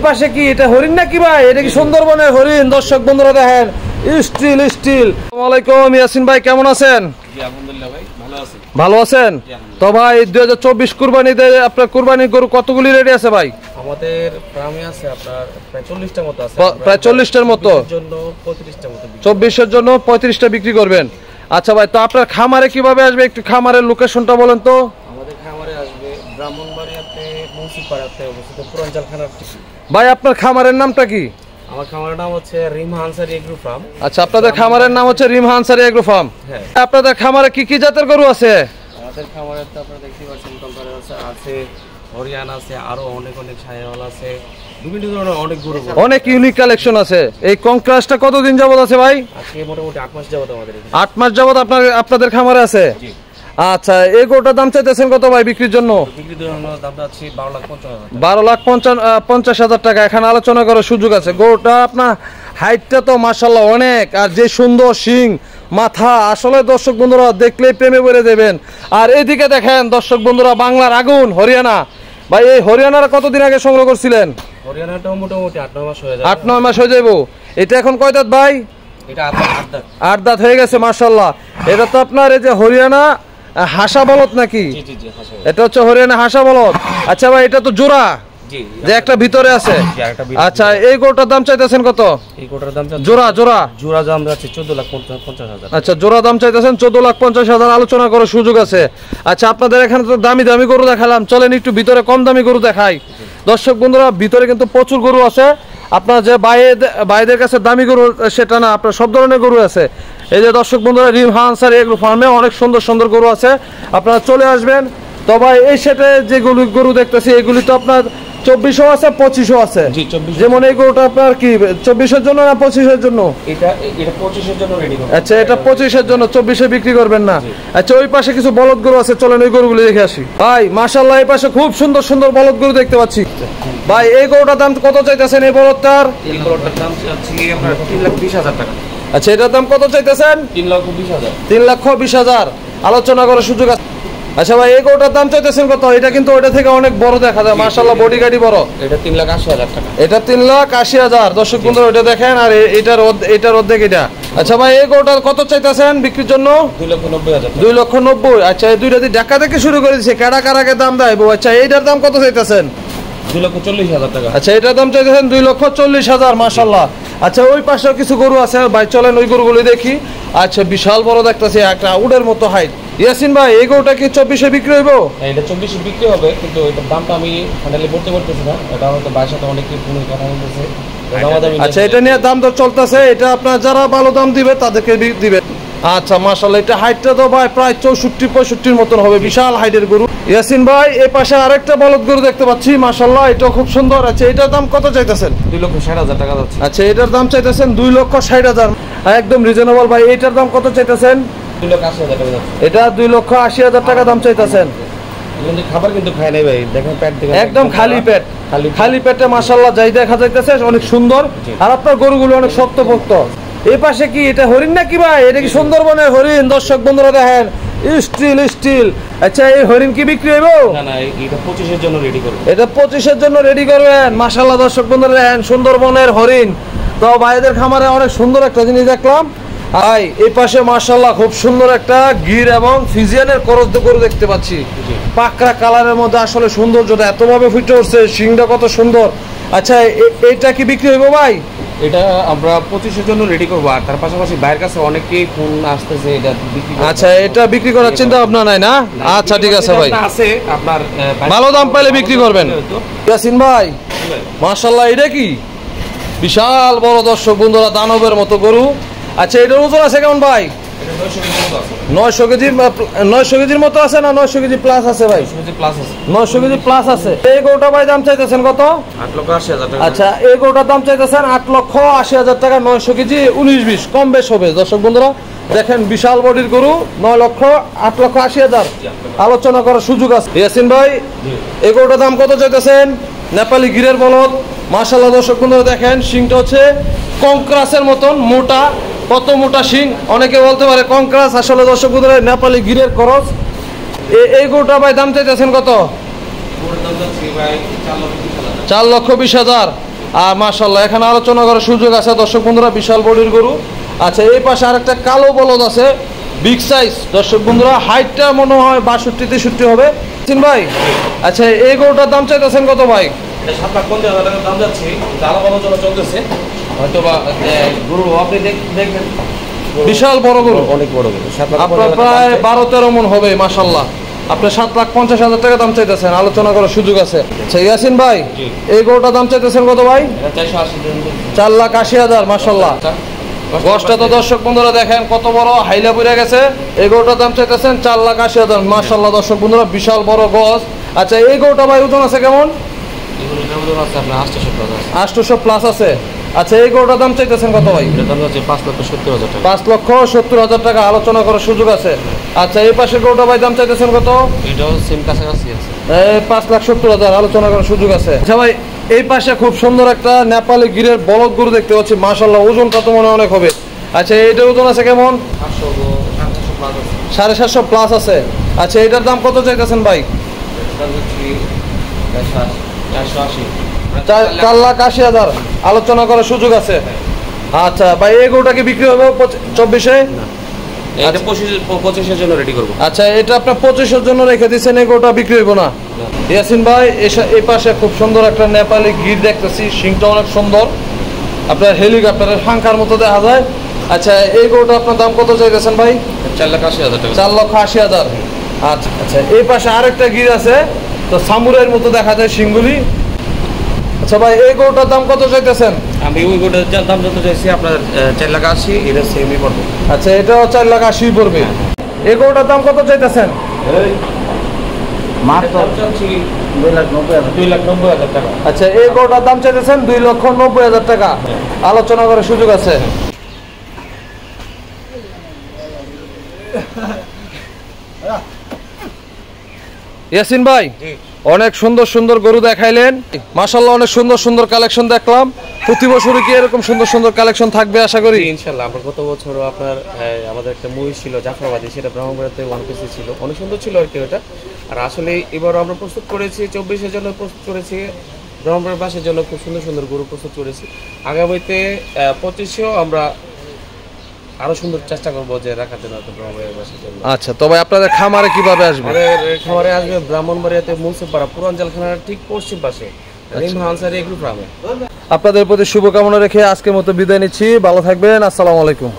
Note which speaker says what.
Speaker 1: পাশে কি এটা হরিণ নাকি ভাই? এটা কি সুন্দরবনের হরিণ? দর্শক বন্ধুরা দেখেন, স্টিল স্টিল। আসসালামু আলাইকুম ইয়াসিন ভাই, কেমন আছেন?
Speaker 2: জি আলহামদুলিল্লাহ ভাই, ভালো আছি।
Speaker 1: ভালো আছেন তো ভাই? 2024 কুরবানিতে আপনার কুরবানির গরু কতগুলি রেডি আছে ভাই?
Speaker 2: আমাদের ফার্মে আছে আপনার প্রায় 40টার মতো আছে।
Speaker 1: প্রায় 40টার মতো।
Speaker 2: জন্য 35টার মতো।
Speaker 1: 24-এর জন্য 35টা বিক্রি করবেন। আচ্ছা ভাই, তো আপনার খামারে কিভাবে আসবে, একটু খামারের লোকেশনটা বলেন তো।
Speaker 2: আমাদের খামারে আসবে ব্রাহ্মণবাড়িয়াতে মুন্সিপাড়াতে অবস্থিত পুরাঞ্চল থানার।
Speaker 1: ভাই আপনার খামারের নামটা কি?
Speaker 2: আমার খামারের নাম হচ্ছে রিমহা আনসারি এগ্রো ফার্ম।
Speaker 1: আচ্ছা, আপনাদের খামারের নাম হচ্ছে রিমহা আনসারি এগ্রো ফার্ম।
Speaker 2: হ্যাঁ।
Speaker 1: আপনাদের খামারে কি কি জাতের গরু আছে?
Speaker 2: আমাদের খামারে তো আপনারা দেখতে পাচ্ছেন কোম্পানি আছে, হরিয়ানা আছে, আরো অনেক অনেক শাহিওয়াল আছে, বিভিন্ন ধরনের অনেক গরু,
Speaker 1: অনেক ইউনিক কালেকশন আছে। এই কংক্রাসটা কতদিন যাবত আছে ভাই?
Speaker 2: আজকে মোটামুটি 8 মাস যাবত আমাদের।
Speaker 1: 8 মাস যাবত আপনাদের খামারে আছে?
Speaker 2: জি।
Speaker 1: আচ্ছা, এই গরুটার দাম চাইতেছেন কত ভাই বিক্রির জন্য?
Speaker 2: বিক্রির জন্য দামটা আছে 12,50,000।
Speaker 1: 12,50,000 টাকা। এখানে আলোচনা করার সুযোগ আছে। গরুটা আপনার হাইটটা তো মাশাআল্লাহ অনেক, আর যে সুন্দর শিং মাথা, আসলে দর্শক বন্ধুরা দেখলেই প্রেমে পড়ে দেবেন। আর এদিকে দেখেন দর্শক বন্ধুরা, বাংলার আগুন হরিয়ানা। ভাই এই হরিয়ানার কতদিন আগে সংগ্রহ করছিলেন?
Speaker 2: হরিয়ানাটা মোটামুটি 8-9 মাস হয়ে যায়।
Speaker 1: 8-9 মাস হয়ে যাবো। এটা এখন কয় দাঁত ভাই?
Speaker 2: এটা 8 দাঁত।
Speaker 1: 8 দাঁত হয়ে গেছে মাশাআল্লাহ। এটা তো আপনার এই যে হরিয়ানা হাসা বলদ নাকি?
Speaker 2: জি জি জি, হাসা।
Speaker 1: এটা হচ্ছে হরিয়ানা হাসা বলদ। আচ্ছা ভাই, এটা তো জোড়া?
Speaker 2: জি।
Speaker 1: যে একটা ভিতরে আছে। আচ্ছা, এই গরুটার দাম চাইতেছেন কত?
Speaker 2: এই গরুটার দাম
Speaker 1: জোড়া
Speaker 2: দাম যাচ্ছে 14,50,000।
Speaker 1: আচ্ছা, জোড়া দাম চাইতেছেন 14,50,000। আলোচনা করার সুযোগ আছে। আচ্ছা, আপনাদের এখানে তো দামি দামি গরু দেখালাম, চলেন একটু ভিতরে কম দামি গরু দেখাই। দর্শক বন্ধুরা, ভিতরে কিন্তু প্রচুর গরু আছে। আপনার যে ভাইদের কাছে দামি গরু সেটা না, আপনার সব ধরনের গরু আছে। এই যে দর্শক বন্ধুরা, রিমহা আনসারি এগ্রো ফার্মে অনেক সুন্দর সুন্দর গরু আছে, আপনারা চলে আসবেন। তো ভাই এই সেটে যেগুলো গরু দেখতেছি এগুলি তো আপনার 2400 আছে, 2500 আছে।
Speaker 2: জি, 24।
Speaker 1: যেমন এই গরুটা আপনার কি 24-এর জন্য না 25-এর জন্য?
Speaker 2: এটা 25-এর জন্য রেডি করব।
Speaker 1: আচ্ছা, এটা 25-এর জন্য, 24-এ বিক্রি করবেন না? আচ্ছা, ওই পাশে কিছু বলদ গরু আছে, চলেন ওই গরুগুলো দেখে আসি। ভাই মাশাআল্লাহ, এই পাশে খুব সুন্দর সুন্দর বলদ গরু দেখতে পাচ্ছি। ভাই এই গরুটার দাম কত চাইতেছেন এই বলদটার?
Speaker 2: এই গরুটার দাম আছে আপনার 3,20,000 টাকা।
Speaker 1: আচ্ছা, এটার দাম কত চাইতেছেন?
Speaker 2: 3,20,000।
Speaker 1: 3,20,000। আলোচনা করার সুযোগ আছে। আচ্ছা ভাই, এই গরুটার দাম চাইতেছেন কত? এটা কিন্তু ওটা থেকে অনেক বড় দেখা যায় মাশাআল্লাহ, বডি গাড়ি বড়।
Speaker 2: এটা 3,80,000 টাকা।
Speaker 1: এটা 3,80,000। দর্শক বন্ধুরা ওটা দেখেন, আর এটার অর্ধেক এটা। আচ্ছা ভাই, এই গরুটার কত চাইতেছেন বিক্রির জন্য?
Speaker 2: 2,90,000।
Speaker 1: 2,90,000। আচ্ছা, এই দুইটা দিয়ে ঢাকা থেকে শুরু করে দিচ্ছে, কারা কারাকে দাম দেয়। আচ্ছা, এইটার দাম কত চাইতেছেন?
Speaker 2: 2,40,000 টাকা।
Speaker 1: আচ্ছা, এটার দাম চাইতেছেন 2,40,000 মাশাআল্লাহ। আচ্ছা, ওই পাশেও কিছু গরু আছে ভাই, চলেন ওই গরুগুলো দেখি। আচ্ছা, বিশাল বড় দেখতেছি, একটা উডের মতো হাইট। ইয়াসিন ভাই, এই গরুটা কি 24-এ বিক্রি হইব?
Speaker 2: এটা 24-এ বিক্রি হবে, কিন্তু এটার দামটা আমি ফাইনালি বলতে পারতেছি না। এটা হয়তো ভাইয়ের সাথে অনেকই ফোনে কথা বলতেছে।
Speaker 1: আচ্ছা, এটা নিয়ে দাম দর চলতেছে। এটা আপনার যারা ভালো দাম দিবে তাদেরকে দিবে। আচ্ছা মাশাআল্লাহ, এটা হাইটটা তো ভাই প্রায় 64-65-র মতন হবে, বিশাল হাইটের গরু। ইয়াসিন ভাই, এই পাশে আরেকটা বলদ গরু দেখতে পাচ্ছি মাশাআল্লাহ, এটা খুব সুন্দর। আচ্ছা, এটার দাম কত চাইতেছেন?
Speaker 2: 2,60,000 টাকা যাচ্ছে।
Speaker 1: আচ্ছা, এটার দাম চাইতেছেন 2,60,000, একদম রিজনেবল। ভাই এটার দাম কত চাইতেছেন?
Speaker 2: 2,80,000 টাকা যাচ্ছে।
Speaker 1: এটা 2,80,000 টাকা দাম চাইতেছেন।
Speaker 2: কিন্তু খাবার কিন্তু খায় নাই ভাই, দেখেন পেট দেখেন
Speaker 1: একদম খালি পেট, খালি পেটে মাশাআল্লাহ যাই দেখা যাইতেছে, অনেক সুন্দর। আর আপনার গরুগুলো অনেক শক্তপোক্ত। এই পাশে কি এটা হরিণ নাকি ভাই? এটা কি সুন্দরবনের হরিণ? দর্শক বন্ধুরা দেখেন, স্টিল স্টিল। আচ্ছা, এই হরিণ কি বিক্রি হইব?
Speaker 2: না না, এটা 25-এর জন্য রেডি করব।
Speaker 1: এটা 25-এর জন্য রেডি করবেন মাশাআল্লাহ। দর্শক বন্ধুরা দেখেন, সুন্দরবনের হরিণ। তো ভাইদের খামারে অনেক সুন্দর একটা জিনিস দেখলাম। ভাই এই পাশে মাশাআল্লাহ খুব সুন্দর একটা গির এবং ফিজিয়ানের করজ গরু দেখতে পাচ্ছি। পাকড়া কালারের মধ্যে আসলে সৌন্দর্যটা এতভাবে ফুটে উঠছে, শিংটা কত সুন্দর। আচ্ছা, এইটা কি বিক্রি হইব ভাই?
Speaker 2: এটা আমরা 25-এর জন্য রেডি করব। আর তার পাশাপাশি বাইরের কাছে অনেকেই ফোন আসতেছে এটা বিক্রি।
Speaker 1: আচ্ছা, এটা বিক্রি করার চিন্তা ভাবনা নাই না? আচ্ছা ঠিক আছে ভাই,
Speaker 2: আছে আপনার
Speaker 1: ভালো দাম পাইলে বিক্রি করবেন। ইয়াসিন ভাই মাশাআল্লাহ, এটা কি বিশাল বড় দর্শক বন্ধুরা, দানবের মতো গরু। আচ্ছা, এটার ওজন আছে কেমন ভাই? 900 কেজি। 900 কেজির মতো আছে না 900 কেজি প্লাস আছে ভাই? 900 কেজি প্লাস আছে। এই গরুটা ভাই দাম চাইতেছেন কত?
Speaker 2: 8,80,000 টাকা।
Speaker 1: আচ্ছা, এই গরুটার দাম চাইতেছেন 8,80,000 টাকা। 900 কেজি 19-20 কম বেশ হবে। দর্শক বন্ধুরা দেখেন, বিশাল বডির গরু, 8,80,000। আলোচনা করার সুযোগ আছে। ইয়াসিন ভাই, এই গরুটার দাম কত চাইতেছেন? নেপালি গিরের বলদ মাশাআল্লাহ। দর্শক বন্ধুরা দেখেন, শিংটা হচ্ছে কংক্রাসের মতন মোটা, কত মোটা শিং। অনেকে বলতে পারে কংক্রাস, আসলে দর্শক বন্ধুরা নেপালি গিরের করজ। এই গরুটা ভাই দাম চাইতেছেন কত?
Speaker 2: পুরো দাম যাচ্ছে ভাই
Speaker 1: 4,20,000। আর মাশাআল্লাহ এখানে আলোচনা করার সুযোগ আছে দর্শক বন্ধুরা, বিশাল বডির গরু। আচ্ছা এই পাশে আরেকটা কালো বলদ আছে, বিগ সাইজ দর্শক বন্ধুরা, হাইটটা মনে হয় 62-63 হবে চিন ভাই। আচ্ছা এই গরুটার দাম চাইতেছেন কত ভাই?
Speaker 2: 7,50,000 টাকা দাম যাচ্ছে, আলাপ আলোচনা চলতেছে। হয়তো বা গরু আপনি দেখবেন
Speaker 1: বিশাল বড় গরু,
Speaker 2: অনেক বড় গরু,
Speaker 1: আপনার প্রায় 12-13 মন হবে মাশাআল্লাহ। আপনি 7,50,000 টাকা দাম চাইতেছেন, আলোচনা করার সুযোগ আছে। আচ্ছা ইয়াসিন ভাই এই গরুটার দাম চাইতেছেন কত ভাই? 4,80,000 মাশাআল্লাহ। গছটা তো দর্শক বন্ধুরা দেখেন কত বড় হাইলা পড়ে গেছে। এই গরুটার দাম চাইতেছেন 4,80,000 মাশাআল্লাহ দর্শক বন্ধুরা, বিশাল বড় গছ। আচ্ছা এই গরুটা ভাই ওজন আছে কেমন? 800 প্লাস আছে। আচ্ছা এই গরুটার দাম চাইতেছেন কত ভাই?
Speaker 2: 5,70,000 টাকা।
Speaker 1: 5,70,000 টাকা, আলোচনা করার সুযোগ আছে। আচ্ছা এই পাশে গরুটা ভাই দাম চাইতেছেন কত?
Speaker 2: এটাও সেম কাছাকাছি আছে,
Speaker 1: 5,70,000, আলোচনা করার সুযোগ আছে। আচ্ছা ভাই এই পাশে খুব সুন্দর একটা নেপালি গিরের বলদ গরু দেখতে পাচ্ছি মাশাআল্লাহ, ওজনটা তো মনে অনেক হবে। আচ্ছা এইটার ওজন আছে কেমন? 750 প্লাস আছে। আচ্ছা এটার দাম কত চাইতেছেন ভাই? 4,80,000, আলোচনা করার সুযোগ আছে। আচ্ছা ভাই এই গরুটা কি বিক্রি হবে 24-এ?
Speaker 2: এটা 25-এর জন্য রেডি করব।
Speaker 1: আচ্ছা এটা আপনার 25-এর জন্য রেখে দিচ্ছেন, এই গরুটা বিক্রি হইব না? ইয়াসিন ভাই এই পাশে খুব সুন্দর একটা নেপালি গির দেখতেছি, শিংটা অনেক সুন্দর, আপনার হেলিকপ্টারের ফাঙ্কার মতো দেখা যায়। আচ্ছা এই গরুটা আপনার দাম কত চাইতেছেন ভাই?
Speaker 2: 4,80,000 টাকা।
Speaker 1: 4,80,000। আচ্ছা আচ্ছা এই পাশে আরেকটা গির আছে, তো সামুরাইয়ের মতো দেখা যায় শিংগুলি। আচ্ছা ভাই এই গরুটার দাম কত চাইতেছেন?
Speaker 2: আমি ওই গোটার দাম যত চাইছি আপনার 4,80,000, এটা সেমই পড়বে।
Speaker 1: আচ্ছা এটাও 4,80,000 পড়বে। এই গরুটার দাম কত চাইতেছেন?
Speaker 2: মাত্র 2,90,000 টাকা।
Speaker 1: আচ্ছা এই গরুটার দাম চাইতেছেন 2,90,000 টাকা, আলোচনা করার সুযোগ আছে। ইয়াসিন ভাই অনেক সুন্দর সুন্দর গরু দেখাইলেন মাশাআল্লাহ, অনেক সুন্দর সুন্দর কালেকশন দেখলাম। প্রতি বছরই কি এরকম সুন্দর সুন্দর কালেকশন থাকবে আশা করি?
Speaker 2: ইনশাআল্লাহ। আমরা গত বছরও আপনার আমাদের একটা মহিষ ছিল জাফরাবাদী, সেটা ব্রাহ্মণবাড়িয়াতে 1 পিসি ছিল, অনেক সুন্দর ছিল আর কি ওটা। আর আসলে এবারও আমরা প্রস্তুত করেছি 24-এর জন্য, প্রস্তুত করেছি ব্রাহ্মণবাড়িয়ার বাসের জন্য, খুব সুন্দর সুন্দর গরু প্রস্তুত করেছি। আগামীতে 25-এও আমরা আরো সুন্দর চেষ্টা করবো যে রাখার জন্য ব্রাহ্মণবাড়িয়ার বাসের জন্য।
Speaker 1: আচ্ছা তবে আপনাদের খামারে কিভাবে আসবে?
Speaker 2: আমাদের খামারে আসবে ব্রাহ্মণবাড়িয়াতে মুন্সিপাড়া পুরাঞ্জাল খানার ঠিক পশ্চিম পাশে রিমহা আনসারি এগ্রো ফার্মে।
Speaker 1: আপনাদের প্রতি শুভকামনা রেখে আজকের মতো বিদায় নিচ্ছি, ভালো থাকবেন, আসসালামু আলাইকুম।